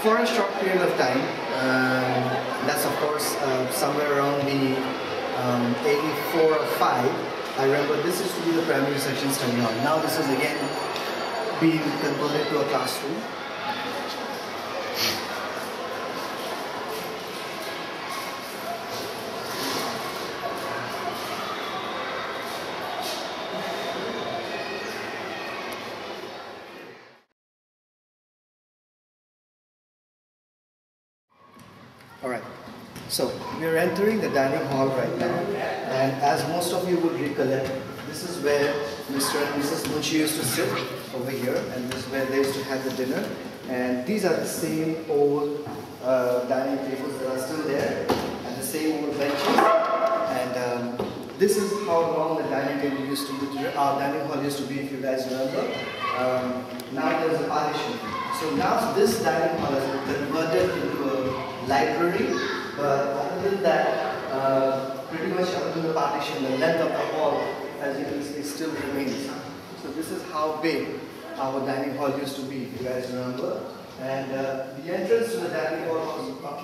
For a short period of time, that's of course somewhere around the 84 or 5, I remember this used to be the primary section study hall. Now this is again being converted to a classroom. Alright, so we are entering the dining hall right now, and as most of you would recollect, this is where Mr. and Mrs. Munshi used to sit over here, and this is where they used to have the dinner. And these are the same old dining tables that are still there, and the same old benches. And this is how long the dining table used to be, our dining hall used to be, if you guys remember. Now there is a partition. So now this dining hall has been converted into a library, but other than that, pretty much other than the partition, the length of the hall, as you can see, still remains. So this is how big our dining hall used to be, if you guys remember. And the entrance to the dining hall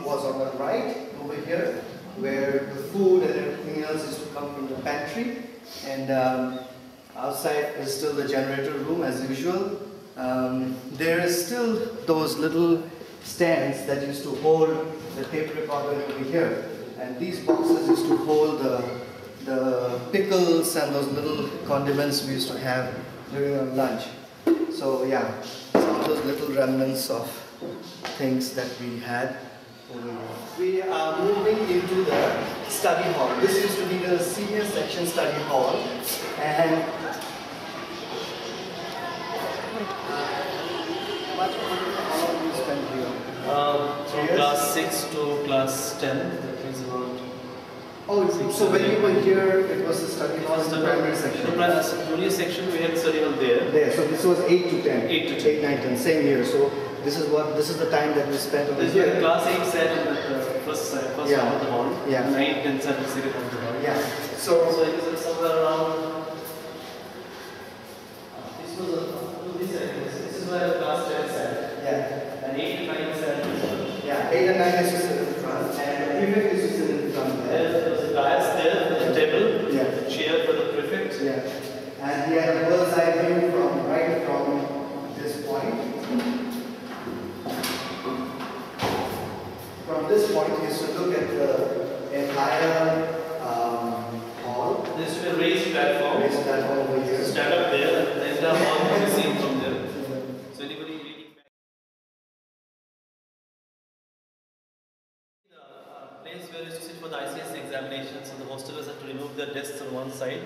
was on the right, over here, where the food and everything else used to come from the pantry. And outside is still the generator room as usual. There is still those little stands that used to hold the tape recorder over here, and these boxes used to hold the pickles and those little condiments we used to have during our lunch. So yeah, some of those little remnants of things that we had over here. We are moving into the study hall. This used to be the senior section study hall, and from class 6 to class 10, that means about... Oh, so when you were here, it was the study hall in the primary section? The junior section, we had study hall there. There, so this was 8 to 10? 8 to 10. 8, 9, 10, same year. So this is the time that we spent over here. This class 8 sat in the first yeah. half of the hall. Yeah. 9, 10 sat in the second half of the hall. Yeah. So it was somewhere around... This is where class 10 sat. Yeah. And 8 to 9 sat. Yeah, 8 and 9 used to sit in front, and the prefect used to sit in front there. There was a dais there, a table, yeah. a chair for the prefect. Yeah. And he had a bird's eye view from this point. From this point, he used to look at the entire hall. There used to be a raised platform. Raised platform over here. Stand up there, and the entire hall can be seen from there. So anybody reading back. The place where we used to sit for the ICS examinations, so the hostelers had to remove their desks on one side,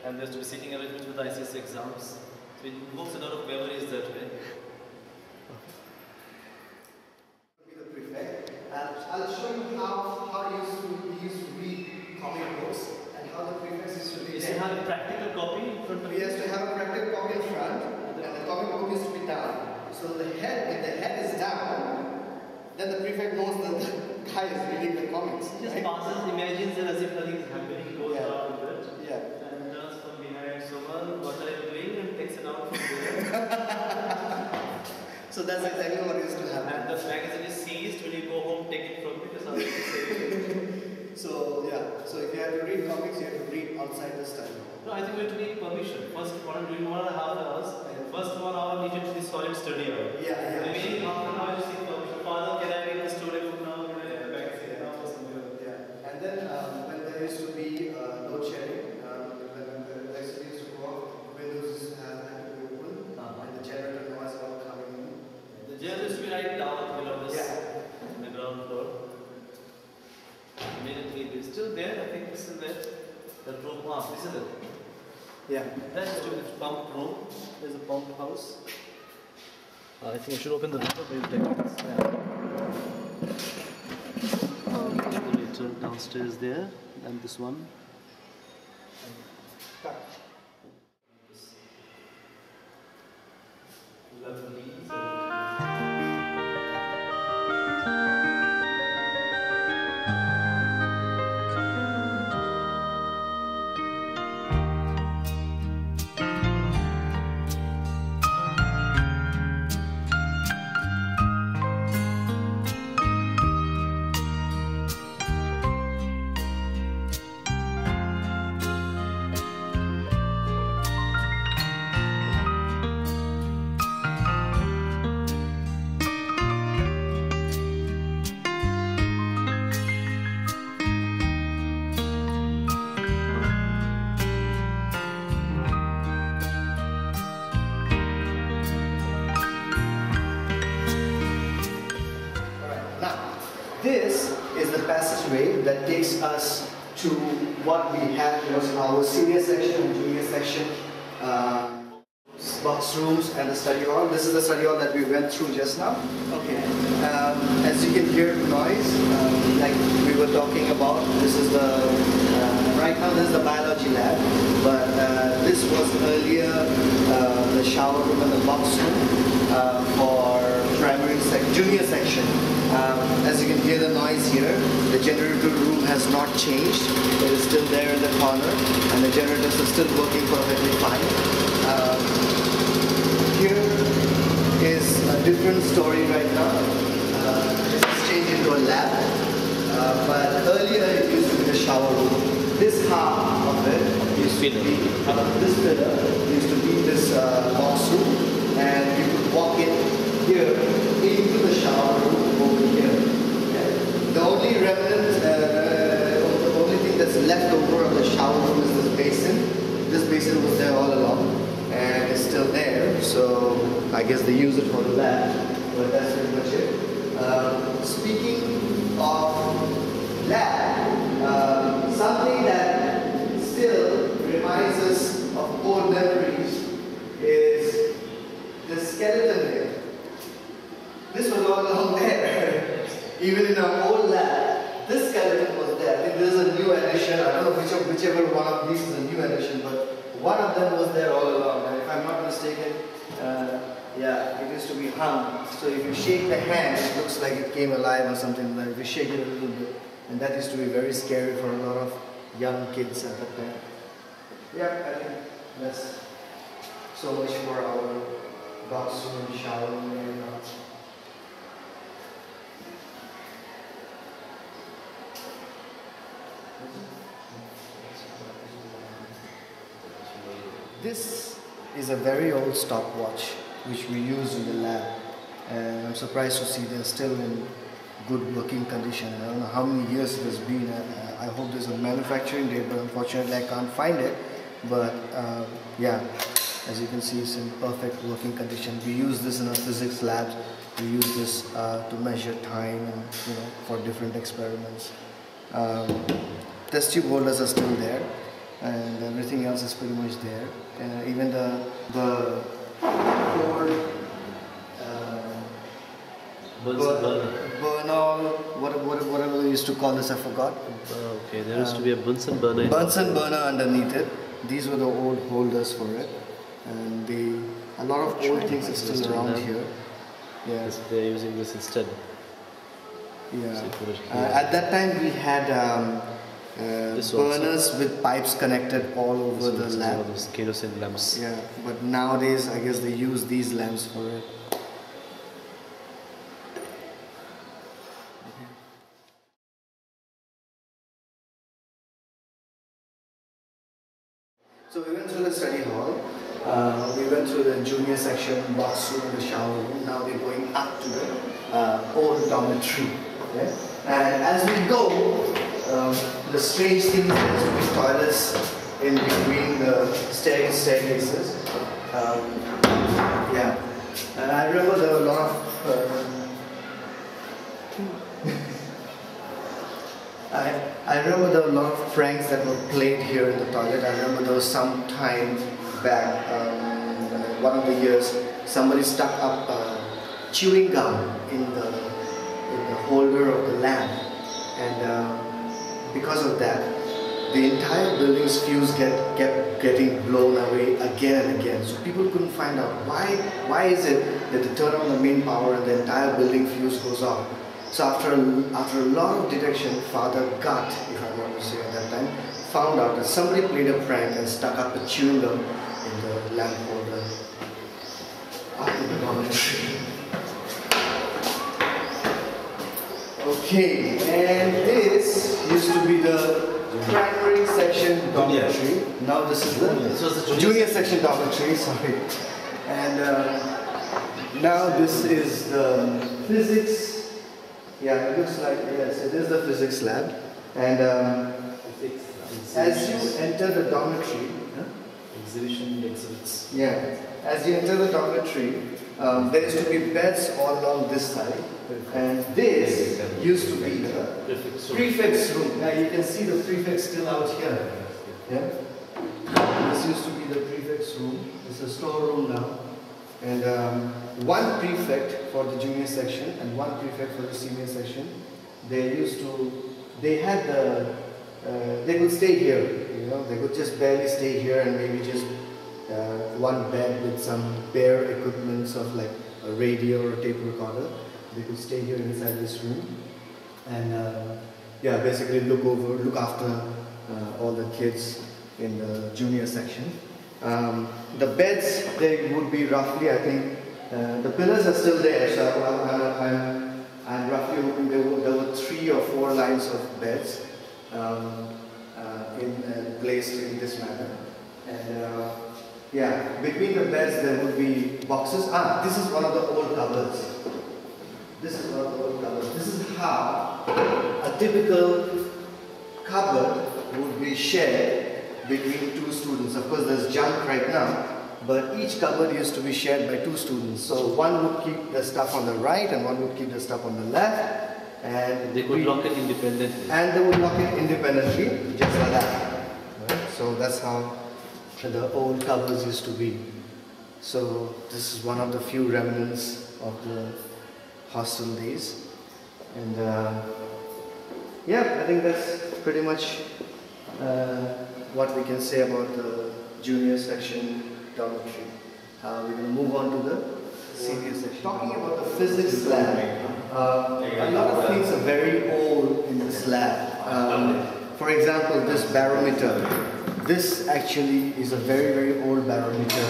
and there used to be sitting arrangements for the ICS exams. So it invokes a lot of memories that way. The prefect. I'll show you how he used to read comic books and how the prefects used to read. Used to have a practical copy in front of you. He has to have a practical copy in front, and the comic book used to be down. So if the head is down, then the prefect knows that the guy is reading the comics. He just right? passes, imagines it as if nothing is happening, goes around with it. Yeah. And turns from behind someone, what are you doing? And takes it out from there. So that's exactly what used to happen. And the magazine is seized when you go home, take it from because how you say So yeah, so if you have to read comics, you have to read outside the study. No, I think we have to need permission. First, during 1.5 hours, first 1 hour needed to be solid study hour. Yeah. The remaining half an hour, you seek permission. Father, can I read the story book now? Can I back say now or something? Yeah. And then when there used to be load shedding, when the electricity used to go off, windows used to had to be open, and the generator noise all coming in. The jail used to be right down below this, on the ground floor. Immediately, it's still there. I think it's still there. The room, this is it. Yeah. That's just a pump room. There's a pump house. I think I should open the window, but you'll take this. Yeah. The meter downstairs there, and this one. passageway that takes us to what we had was our senior section and junior section box rooms and the study hall. This is the study hall that we went through just now. Okay. As you can hear the noise, like we were talking about, this is the right now this is the biology lab, but this was earlier the shower room and the box room for junior section. As you can hear the noise here, the generator room has not changed. It is still there in the corner, and the generators are still working perfectly fine. Here is a different story right now. This has changed into a lab, but earlier it used to be the shower room. This half of it used to be, this pillar used to be this box room, and you could walk in here into the shower room over here. Okay. The only remnant, the only thing that's left over of the shower room is this basin. This basin was there all along, and it's still there, so I guess they use it for the lab, but that's pretty much it. Speaking of lab, something that still reminds us of old memories is the skeleton here. This was all along there. Even in our old lab, this skeleton was there. I think this is a new addition. I don't know whichever one of these is a new addition, but one of them was there all along. And if I'm not mistaken, yeah, it used to be hung. So if you shake the hand, it looks like it came alive or something like that. If you shake it a little bit, and that used to be very scary for a lot of young kids at that time. Yeah, I think that's so much for our bathroom and showering and This is a very old stopwatch which we use in the lab, and I'm surprised to see they're still in good working condition. I don't know how many years it has been. I hope there's a manufacturing date, but unfortunately I can't find it. But yeah, as you can see, it's in perfect working condition. We use this in our physics labs. We use this to measure time and for different experiments. Test tube holders are still there, and everything else is pretty much there. Even the old Bernal, whatever they used to call this, I forgot. Okay, there used to be a Bunsen burner. Bunsen burner underneath it. These were the old holders for it, and a lot of old things are still around here. Yeah, they're using this instead. Yeah. At that time we had burners with pipes connected all over the lab. One of those kerosene lamps. Yeah, but nowadays I guess they use these lamps for it. So we went through the study hall, we went through the junior section, box room, the shower room. Now we're going up to the old dormitory. Okay? And as we go, the strange thing is there's to be toilets in between the staircases. Yeah, and I remember there were a lot of I remember there were a lot of pranks that were played here in the toilet. I remember there was some time back, one of the years, somebody stuck up chewing gum in the holder of the lamp, and because of that, the entire building's fuse kept getting blown away again and again. So people couldn't find out why is it that they turn on the main power and the entire building fuse goes off. So after a lot of detection, Father Gut, if I'm not mistaken at that time, found out that somebody played a prank and stuck up a chewing gum in the lamp holder after the dormitory. Okay, and this used to be the primary section dormitory. Now this is the junior section dormitory, sorry. And now this is the physics. Yeah, it looks like, yes, it is the physics lab. And as you enter the dormitory, exhibition exhibits. Yeah, as you enter the dormitory, there used to be beds all along this side, and this used to be the prefect's room. Now you can see the prefect still out here. Yeah? This used to be the prefect's room. It's a storeroom now. And one prefect for the junior section and one prefect for the senior section. They could stay here. You know, they could just barely stay here and maybe just one bed with some bare equipments of like a radio or a tape recorder. They could stay here inside this room and yeah, basically look after all the kids in the junior section. The beds, they would be roughly, I think, the pillars are still there, so I'm roughly hoping there were 3 or 4 lines of beds placed in this manner. And yeah, between the beds there would be boxes. This is one of the old cupboards. This is one of the old cupboards. This is how a typical cupboard would be shared between 2 students. Of course, there's junk right now, but each cupboard used to be shared by 2 students. So one would keep the stuff on the right and one would keep the stuff on the left. And they could lock it independently. And they would lock it independently, just like that. Right? So that's how the old cupboards used to be. So this is one of the few remnants of the hostel days. And yeah, I think that's pretty much what we can say about the junior section dormitory. We're going to move on to the senior section. Talking about the physics lab, a lot of things are very old in this lab. For example, this barometer. This actually is a very, very old barometer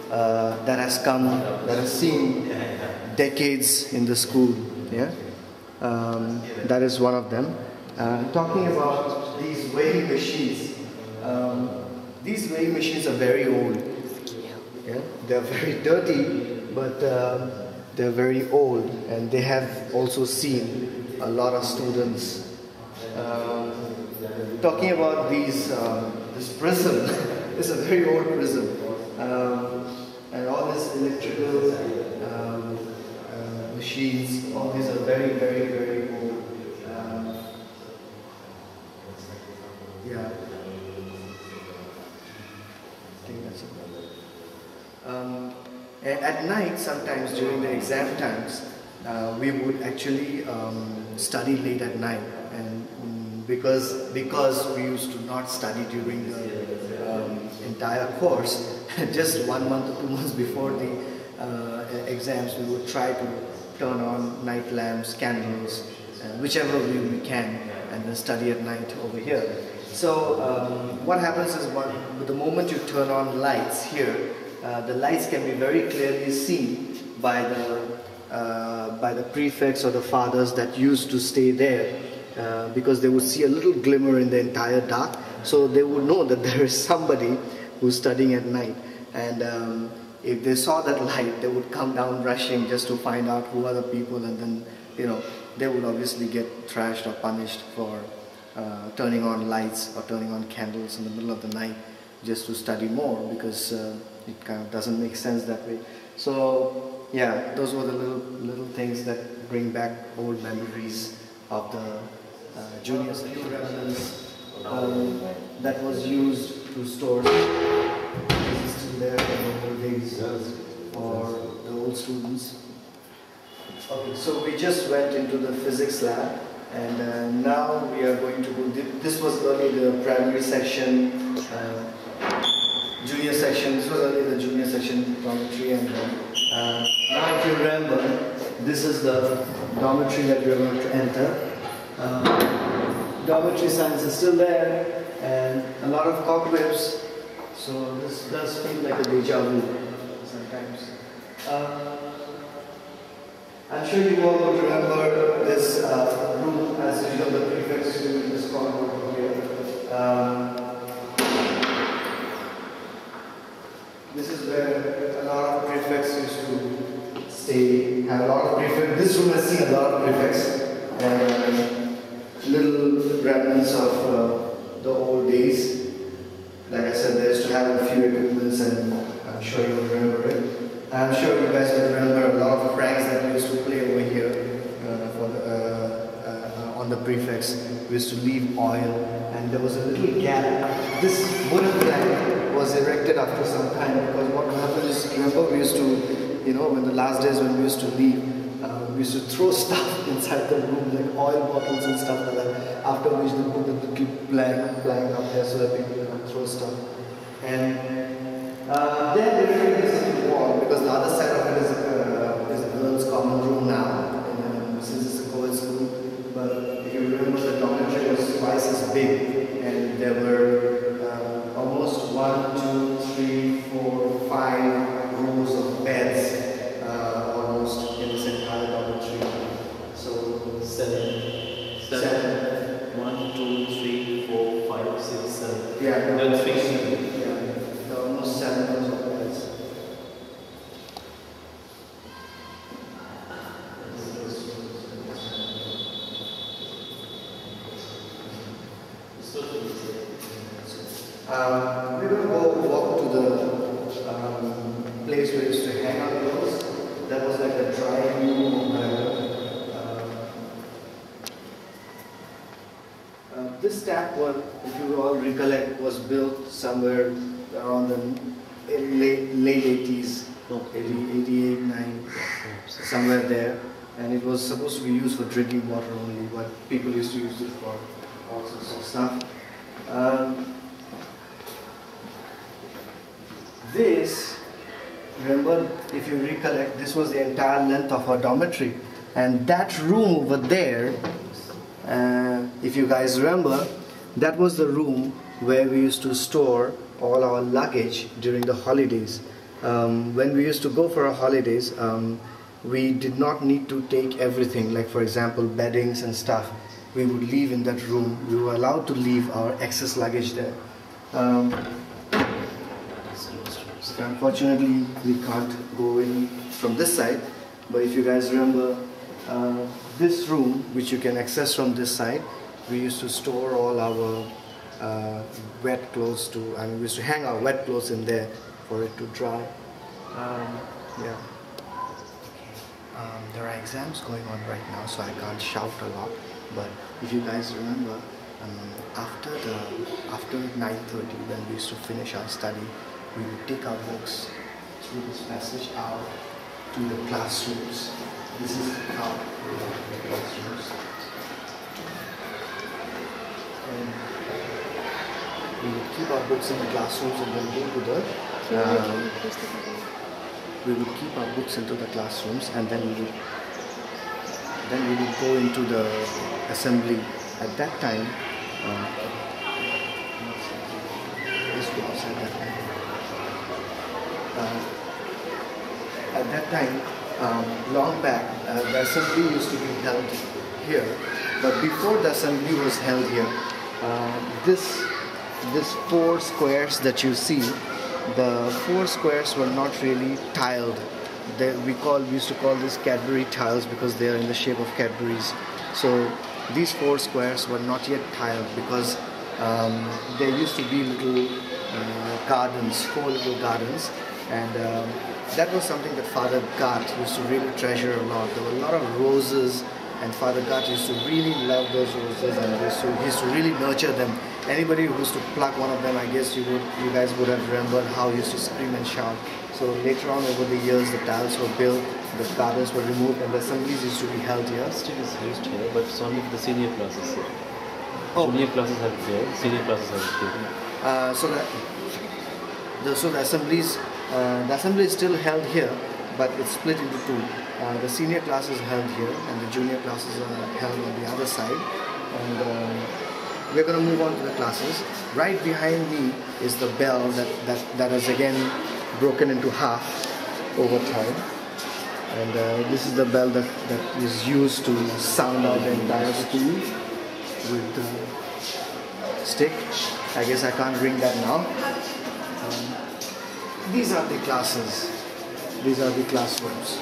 that has seen decades in the school. Yeah, that is one of them. Talking about these weighing machines. These weighing machines are very old. Yeah? They're very dirty, but they're very old, and they have also seen a lot of students. Talking about this prism, it's a very old prism, and all these electrical machines, all these are very, very, very old. Yeah. At night, sometimes during the exam times, we would actually study late at night, and because we used to not study during the entire course, just 1 month or 2 months before the exams, we would try to turn on night lamps, candles, whichever way we can, and then study at night over here. So what happens is, the moment you turn on lights here, the lights can be very clearly seen by the prefects or the fathers that used to stay there, because they would see a little glimmer in the entire dark, so they would know that there is somebody who's studying at night. And if they saw that light, they would come down rushing just to find out who are the people, and then, you know, they would obviously get trashed or punished for turning on lights or turning on candles in the middle of the night just to study more, because it kind of doesn't make sense that way. So yeah, those were the little things that bring back old memories of the junior section remnants that was used to store. This is still there for the old days for the old students. Okay, so we just went into the physics lab, and now we are going to go. This was early the primary section, junior section. This was early the junior section dormitory, and now if you remember, this is the dormitory that we are going to enter. Dormitory signs are still there, and a lot of cobwebs. So this does feel like a deja vu sometimes. I'm sure you all will remember this room as usual, the prefect's room in this corner over here. This is where a lot of prefects used to stay, have a lot of prefects. This room has seen a lot of prefects, and little remnants of the old days. Like I said, they used to have a few equipments, and I'm sure you'll remember it. I'm sure you guys will remember a lot of pranks that we used to play over here on the prefects. We used to leave oil, and there was a little gap. This wooden plank was erected after some time, because what happened is, remember, we used to, you know, when the last days when we used to leave, we used to throw stuff inside the room, like oil bottles and stuff like that. After which they put the little plank up there so that people can throw stuff. And then they made this wall, because the other side of it is a girls' common room now, and, since it's a co-ed school. But if you remember, the dormitory was twice as big, and there were almost 1, 2, 3, 4, 5 rows of beds. Almost in this entire dormitory. So 7. 1, 2, 3, 4, 5, 6, 7. Yeah, no, 3. Yeah, there are almost 7 rows of beds. We're going to go walk to the place where we used to hang our clothes. That was like a dry room or whatever. This tap, if you all recollect, was built somewhere around the late 80s, 88, 9, somewhere there. And it was supposed to be used for drinking water only, but people used to use it for all sorts of stuff. This, remember, if you recollect, this was the entire length of our dormitory. And that room over there, if you guys remember, that was the room where we used to store all our luggage during the holidays. When we used to go for our holidays, we did not need to take everything, like for example beddings and stuff. We would leave in that room. We were allowed to leave our excess luggage there. Unfortunately, we can't go in from this side, but if you guys remember, this room, which you can access from this side, we used to store all our wet clothes we used to hang our wet clothes in there for it to dry. Yeah. There are exams going on right now, so I can't shout a lot, but if you guys remember, after 9:30, when we used to finish our study, we would take our books through this passage out to the classrooms. This is how we have the classrooms. And we would keep our books in the classrooms and then go to the we would keep our books into the classrooms, and then we would go into the assembly. At that time, at that time, long back, the assembly used to be held here. But before the assembly was held here, this 4 squares that you see, the 4 squares were not really tiled. We used to call this Cadbury tiles because they are in the shape of Cadburys. So these 4 squares were not yet tiled because there used to be little gardens, 4 little gardens, and that was something that Father Gart used to really treasure a lot. There were a lot of roses, and Father Gart used to really love those roses, and he used to really nurture them. Anybody who used to pluck one of them, I guess you guys would have remembered how he used to scream and shout. So later on over the years, the tiles were built, the gardens were removed, and the assemblies used to be held here. Still is used here, but it's only for the senior classes here. Oh. Junior classes have it there, senior classes have it here. So the assembly is still held here, but it's split into 2. The senior classes is held here, and the junior classes are held on the other side. And we're going to move on to the classes. Right behind me is the bell that has again broken into half over time. And this is the bell that is used to sound out the entire school with the stick. I guess I can't ring that now. These are the classes. These are the classrooms.